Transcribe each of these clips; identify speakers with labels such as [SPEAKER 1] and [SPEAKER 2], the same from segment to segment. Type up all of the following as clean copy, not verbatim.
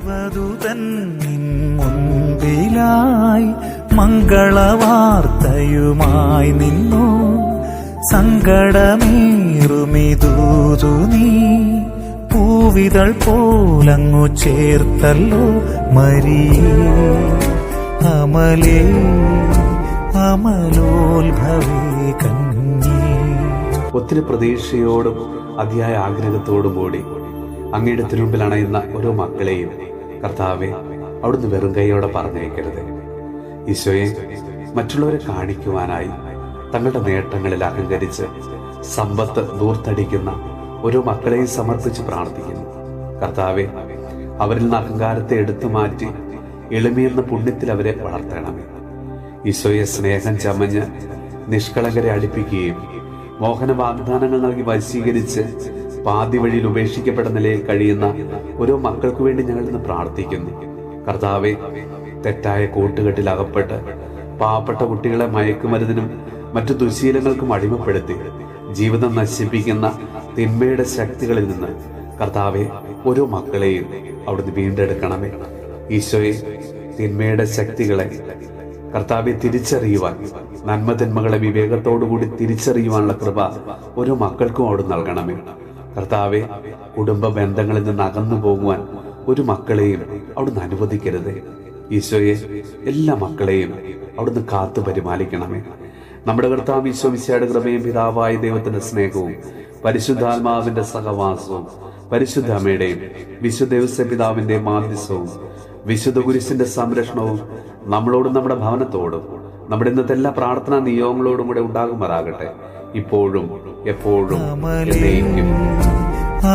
[SPEAKER 1] ദേവദൂതൻ മുൻപിലായി മംഗളവാർത്തയുമായി നിന്നു. സങ്കടമേറുമിതൂതു നീ പൂവിതൾ പോലങ്ങു ചേർത്തല്ലോ മരിയേ. അമലേ അമലോത്ഭവേ കന്യേ.
[SPEAKER 2] ഒത്തിരി പ്രതീക്ഷയോടും അതിയായ ആഗ്രഹത്തോടും കൂടി അങ്ങയുടെ തിരുമുമ്പിൽ അണയുന്ന ഓരോ മക്കളെയും കർത്താവെ, അവിടുന്ന് വെറും കൈയോടെ പറഞ്ഞേക്കരുത്. ഈശോയെ, മറ്റുള്ളവരെ കാണിക്കുവാനായി തങ്ങളുടെ നേട്ടങ്ങളിൽ അഹങ്കരിച്ച് സമ്പത്ത് ദൂർത്തടിക്കുന്ന ഓരോ മക്കളെയും സമർപ്പിച്ച് പ്രാർത്ഥിക്കുന്നു. കർത്താവെ, അവരിൽ നിന്ന് അഹങ്കാരത്തെ എടുത്തു മാറ്റി എളിമയെന്ന പുണ്യത്തിൽ അവരെ വളർത്തണമേ. ഈശോയെ, സ്നേഹം ചമഞ്ഞ് നിഷ്കളങ്കരെ അടുപ്പിക്കുകയും മോഹന വാഗ്ദാനങ്ങൾ നൽകി വശീകരിച്ച് പാതി വഴിയിൽ ഉപേക്ഷിക്കപ്പെട്ട നിലയിൽ കഴിയുന്ന ഓരോ മക്കൾക്ക് വേണ്ടി ഞങ്ങൾ ഇന്ന് പ്രാർത്ഥിക്കുന്നു. കർത്താവെ, തെറ്റായ കൂട്ടുകെട്ടിൽ അകപ്പെട്ട് പാവപ്പെട്ട കുട്ടികളെ മയക്കുമരുന്നിനും മറ്റു ദുശീലങ്ങൾക്കും അടിമപ്പെടുത്തി ജീവിതം നശിപ്പിക്കുന്ന തിന്മയുടെ ശക്തികളിൽ നിന്ന് കർത്താവെ, ഓരോ മക്കളെയും അവിടുന്ന് വീണ്ടെടുക്കണമേ. ഈശോയെ, തിന്മയുടെ ശക്തികളെ കർത്താവെ തിരിച്ചറിയുവാൻ, നന്മ തിന്മകളെ വിവേകത്തോടുകൂടി തിരിച്ചറിയുവാനുള്ള കൃപ ഓരോ മക്കൾക്കും അവിടുന്ന് നൽകണമേ. കർത്താവെ, കുടുംബ ബന്ധങ്ങളിൽ നിന്ന് അകന്നു പോകുവാൻ ഒരു മക്കളെയും അവിടുന്ന് അനുവദിക്കരുത്. ഈശോയെ, എല്ലാ മക്കളെയും അവിടുന്ന് കാത്തു പരിപാലിക്കണമേ. നമ്മുടെ കർത്താവ് ഈശോ മിശിഹായുടെ കൃപയും പിതാവായ ദൈവത്തിന്റെ സ്നേഹവും പരിശുദ്ധാത്മാവിന്റെ സഹവാസവും പരിശുദ്ധ അമ്മയുടെയും വിശുദ്ധ ദേവസ്വപിതാവിന്റെയും മാധ്യസ്ഥവും വിശുദ്ധ കുരിശിന്റെ സംരക്ഷണവും നമ്മളോടും നമ്മുടെ ഭവനത്തോടും നമ്മുടെ ഇന്നത്തെ എല്ലാ പ്രാർത്ഥനാ നിയോഗങ്ങളോടും കൂടെ ഉണ്ടാകുമാറാകട്ടെ, ഇപ്പോഴും എപ്പോഴും.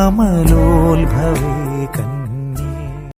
[SPEAKER 1] അമലോത്ഭവേ കന്യേ.